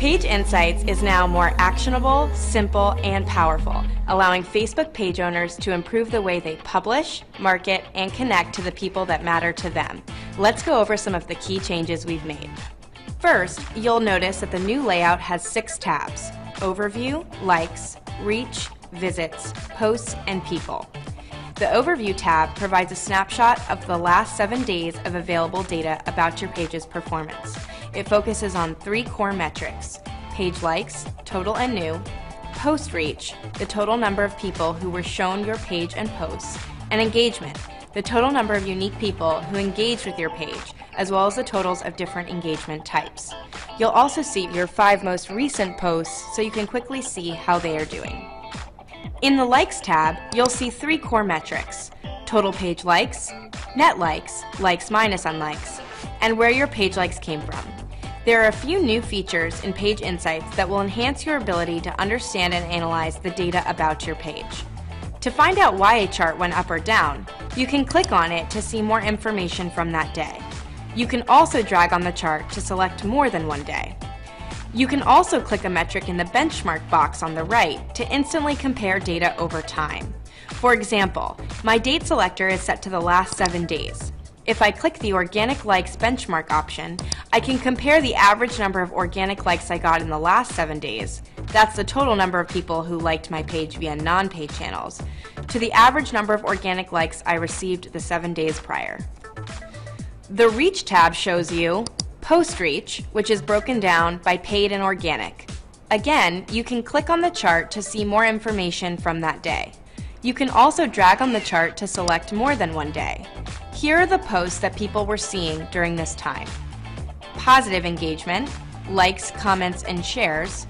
Page Insights is now more actionable, simple, and powerful, allowing Facebook page owners to improve the way they publish, market, and connect to the people that matter to them. Let's go over some of the key changes we've made. First, you'll notice that the new layout has 6 tabs: Overview, Likes, Reach, Visits, Posts, and People. The Overview tab provides a snapshot of the last 7 days of available data about your page's performance. It focuses on 3 core metrics: page likes, total and new; post reach, the total number of people who were shown your page and posts; and engagement, the total number of unique people who engaged with your page, as well as the totals of different engagement types. You'll also see your 5 most recent posts so you can quickly see how they are doing. In the Likes tab, you'll see 3 core metrics: total page likes, net likes, likes minus unlikes, and where your page likes came from. There are a few new features in Page Insights that will enhance your ability to understand and analyze the data about your page. To find out why a chart went up or down, you can click on it to see more information from that day. You can also drag on the chart to select more than one day. You can also click a metric in the benchmark box on the right to instantly compare data over time. For example, my date selector is set to the last 7 days. If I click the Organic Likes benchmark option, I can compare the average number of organic likes I got in the last 7 days, that's the total number of people who liked my page via non-paid channels, to the average number of organic likes I received the 7 days prior. The Reach tab shows you post reach, which is broken down by paid and organic. Again, you can click on the chart to see more information from that day. You can also drag on the chart to select more than one day. Here are the posts that people were seeing during this time: positive engagement, likes, comments, and shares;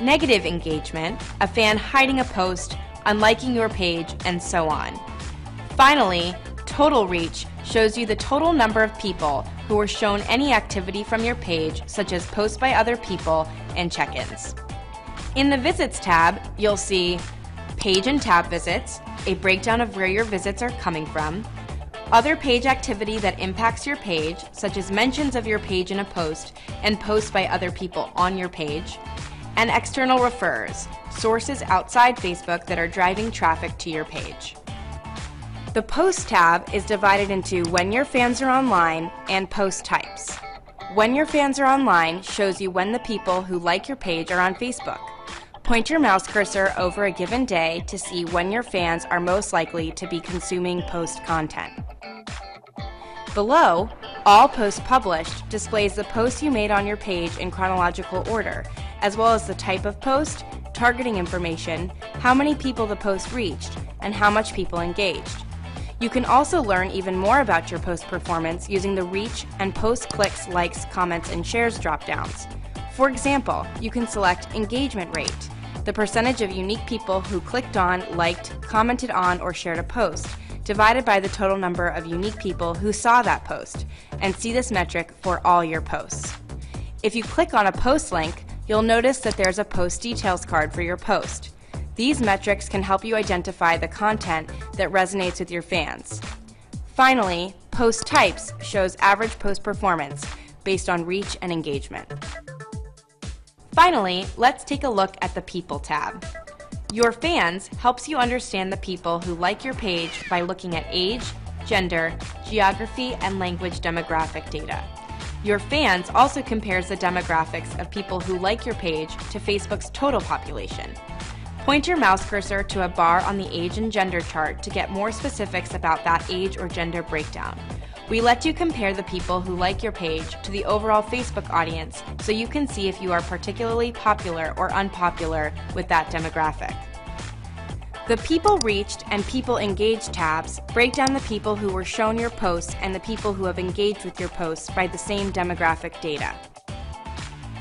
negative engagement, a fan hiding a post, unliking your page, and so on. Finally, total reach shows you the total number of people who were shown any activity from your page, such as posts by other people and check-ins. In the Visits tab, you'll see page and tab visits, a breakdown of where your visits are coming from; other page activity that impacts your page, such as mentions of your page in a post and posts by other people on your page; and external referrers, sources outside Facebook that are driving traffic to your page. The Post tab is divided into when your fans are online and post types. When your fans are online shows you when the people who like your page are on Facebook. Point your mouse cursor over a given day to see when your fans are most likely to be consuming post content. Below, All Posts Published displays the posts you made on your page in chronological order, as well as the type of post, targeting information, how many people the post reached, and how much people engaged. You can also learn even more about your post performance using the Reach and Post Clicks, Likes, Comments, and Shares dropdowns. For example, you can select Engagement Rate, the percentage of unique people who clicked on, liked, commented on, or shared a post, divided by the total number of unique people who saw that post, and see this metric for all your posts. If you click on a post link, you'll notice that there's a post details card for your post. These metrics can help you identify the content that resonates with your fans. Finally, Post Types shows average post performance based on reach and engagement. Finally, let's take a look at the People tab. Your Fans helps you understand the people who like your page by looking at age, gender, geography, and language demographic data. Your Fans also compares the demographics of people who like your page to Facebook's total population. Point your mouse cursor to a bar on the age and gender chart to get more specifics about that age or gender breakdown. We let you compare the people who like your page to the overall Facebook audience so you can see if you are particularly popular or unpopular with that demographic. The People Reached and People Engaged tabs break down the people who were shown your posts and the people who have engaged with your posts by the same demographic data.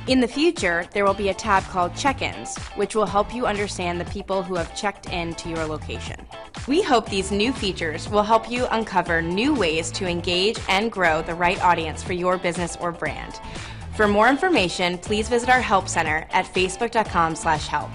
In the future, there will be a tab called Check-ins, which will help you understand the people who have checked in to your location. We hope these new features will help you uncover new ways to engage and grow the right audience for your business or brand. For more information, please visit our Help Center at facebook.com/help.